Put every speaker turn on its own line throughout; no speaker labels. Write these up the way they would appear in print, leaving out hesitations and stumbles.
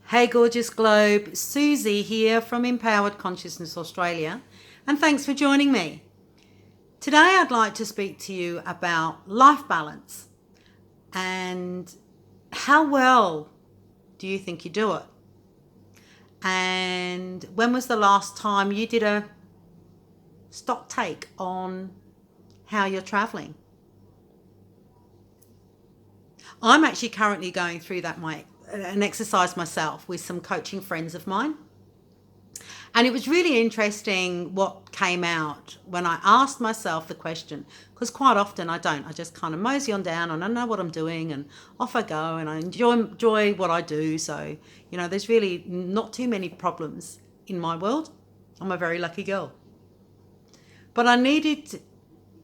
Hey, gorgeous globe. Susie here from Empowered Consciousness Australia, and thanks for joining me. Today, I'd like to speak to you about life balance and how well do you think you do it? And when was the last time you did a stock take on how you're traveling? I'm actually currently going through an exercise myself with some coaching friends of mine. And it was really interesting what came out when I asked myself the question, because quite often I don't. I just kind of mosey on down and I know what I'm doing and off I go and I enjoy what I do. So, there's really not too many problems in my world. I'm a very lucky girl. But I needed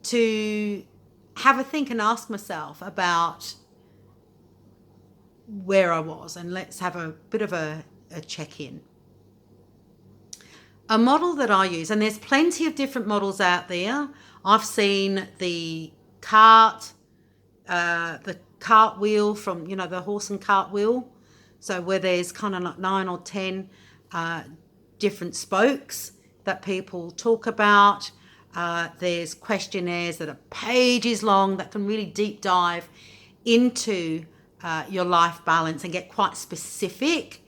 to have a think and ask myself about where I was, and let's have a bit of a check-in. A model that I use, and there's plenty of different models out there. I've seen the cartwheel from, the horse and cartwheel. So where there's kind of like 9 or 10 different spokes that people talk about. There's questionnaires that are pages long that can really deep dive into your life balance and get quite specific.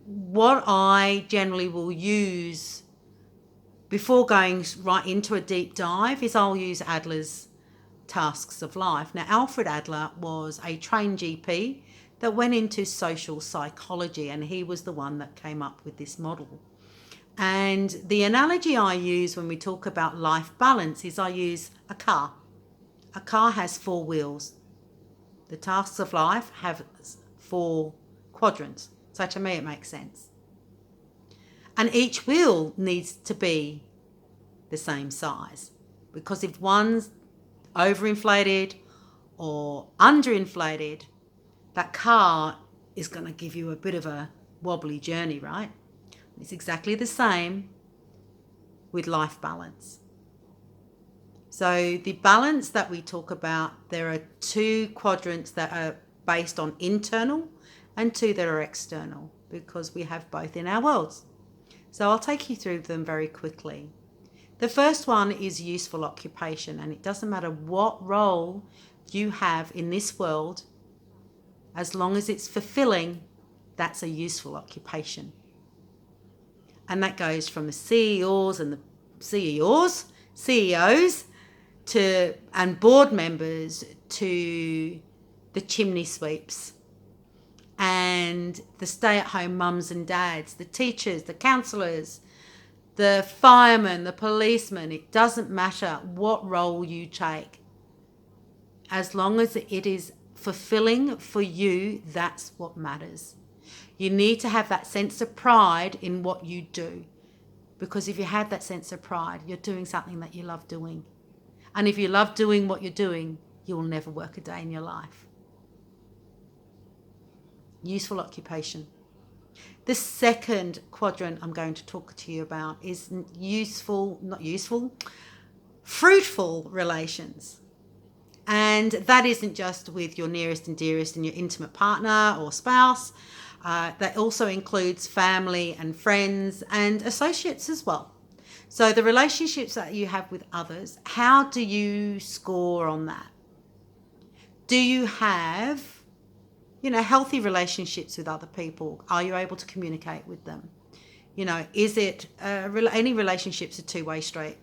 What I generally will use before going right into a deep dive is I'll use Adler's tasks of life. Now, Alfred Adler was a trained GP that went into social psychology, and he was the one that came up with this model. And the analogy I use when we talk about life balance is I use a car. A car has 4 wheels. The tasks of life have 4 quadrants. So to me, it makes sense. And each wheel needs to be the same size, because if one's overinflated or underinflated, that car is going to give you a bit of a wobbly journey, right? It's exactly the same with life balance. So the balance that we talk about, there are 2 quadrants that are based on internal and 2 that are external, because we have both in our worlds. So I'll take you through them very quickly. The first one is useful occupation, and it doesn't matter what role you have in this world, as long as it's fulfilling, that's a useful occupation. And that goes from the CEOs and the CEOs and board members to the chimney sweeps and the stay-at-home mums and dads, the teachers, the counsellors, the firemen, the policemen. It doesn't matter what role you take. As long as it is fulfilling for you, that's what matters. You need to have that sense of pride in what you do, because if you have that sense of pride, you're doing something that you love doing. And if you love doing what you're doing, you will never work a day in your life. Useful occupation. The second quadrant I'm going to talk to you about is fruitful relations. And that isn't just with your nearest and dearest and your intimate partner or spouse. That also includes family and friends and associates as well. So the relationships that you have with others, how do you score on that? Do you have healthy relationships with other people? Are you able to communicate with them? Is it any relationships a 2-way street?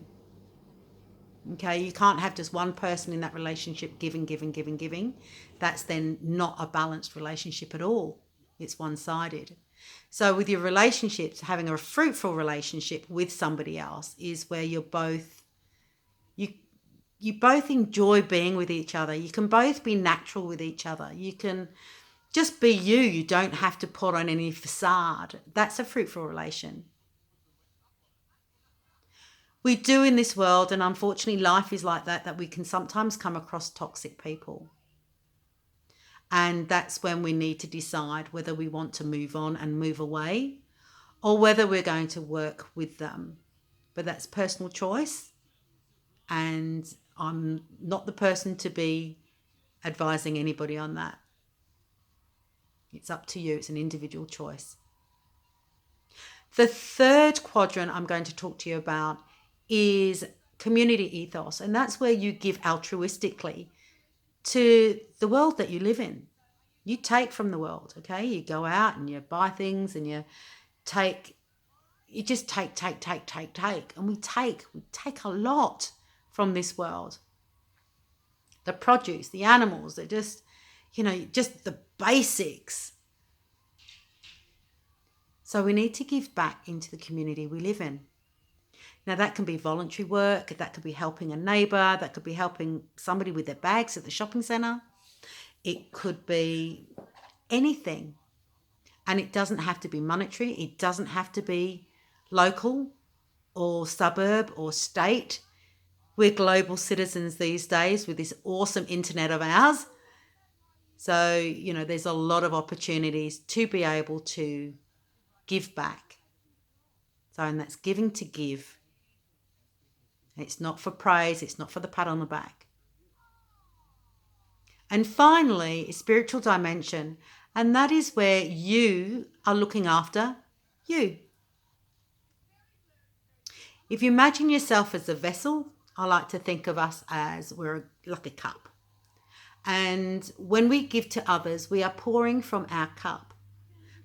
Okay, you can't have just one person in that relationship giving. That's then not a balanced relationship at all. It's one-sided. So with your relationships, having a fruitful relationship with somebody else is where you both enjoy being with each other. You can both be natural with each other. You can just be you. You don't have to put on any facade. That's a fruitful relation. We do in this world, and unfortunately life is like that we can sometimes come across toxic people. And that's when we need to decide whether we want to move on and move away, or whether we're going to work with them. But that's personal choice, and I'm not the person to be advising anybody on that. It's up to you. It's an individual choice. The third quadrant I'm going to talk to you about is community ethos, and that's where you give altruistically to the world that you live in. You take from the world, okay? You go out and you buy things and you just take. And we take a lot from this world. The produce, the animals, they're just, just the basics. So we need to give back into the community we live in. Now, that can be voluntary work, that could be helping a neighbour, that could be helping somebody with their bags at the shopping centre. It could be anything. And it doesn't have to be monetary. It doesn't have to be local or suburb or state. We're global citizens these days with this awesome internet of ours. So, there's a lot of opportunities to be able to give back. So, and that's giving to give. It's not for praise. It's not for the pat on the back. And finally, spiritual dimension. And that is where you are looking after you. If you imagine yourself as a vessel, I like to think of us as we're like a cup. And when we give to others, we are pouring from our cup.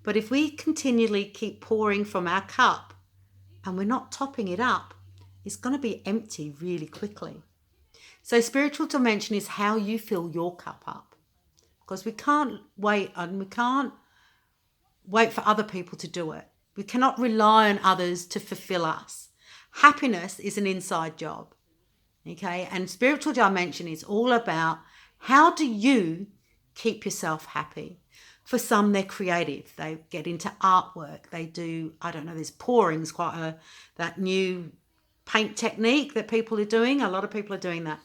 But if we continually keep pouring from our cup and we're not topping it up, it's going to be empty really quickly. So spiritual dimension is how you fill your cup up. Because we can't wait for other people to do it. We cannot rely on others to fulfill us. Happiness is an inside job. Okay? And spiritual dimension is all about how do you keep yourself happy. For some, they're creative. They get into artwork. They do, there's pouring's that new paint technique that people are doing. A lot of people are doing that.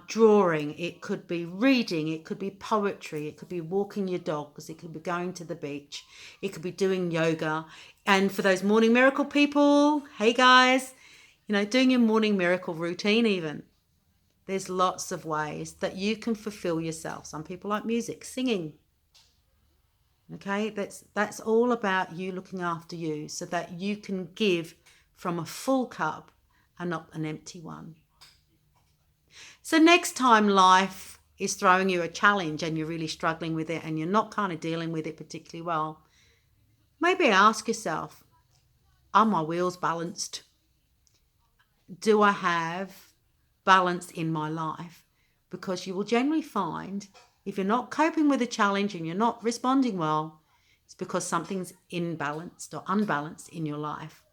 Drawing, it could be reading, it could be poetry, it could be walking your dogs, it could be going to the beach, it could be doing yoga. And for those morning miracle people, hey guys, doing your morning miracle routine even. There's lots of ways that you can fulfill yourself. Some people like music, singing. Okay, that's all about you looking after you so that you can give from a full cup and not an empty one. So next time life is throwing you a challenge and you're really struggling with it and you're not kind of dealing with it particularly well, maybe ask yourself, are my wheels balanced? Do I have balance in my life? Because you will generally find if you're not coping with a challenge and you're not responding well, it's because something's imbalanced or unbalanced in your life.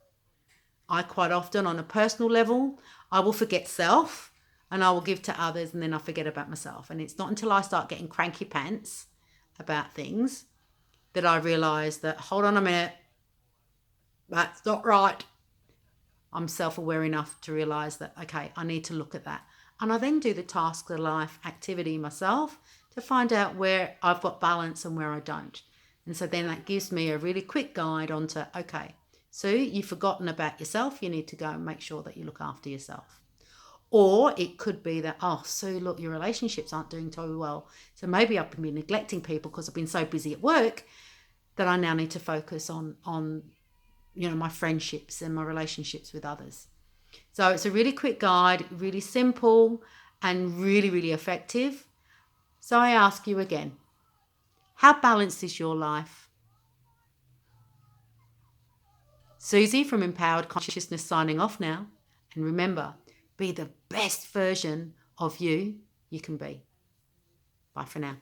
I quite often, on a personal level, I will forget self and I will give to others and then I forget about myself. And it's not until I start getting cranky pants about things that I realise that, hold on a minute, that's not right. I'm self-aware enough to realise that, okay, I need to look at that. And I then do the task of life activity myself to find out where I've got balance and where I don't. And so then that gives me a really quick guide onto, okay, so you've forgotten about yourself. You need to go and make sure that you look after yourself. Or it could be that, Sue, look, your relationships aren't doing too well. So maybe I've been neglecting people because I've been so busy at work that I now need to focus on my friendships and my relationships with others. So it's a really quick guide, really simple and really, really effective. So I ask you again, how balanced is your life? Susie from Empowered Consciousness signing off now. And remember, be the best version of you can be. Bye for now.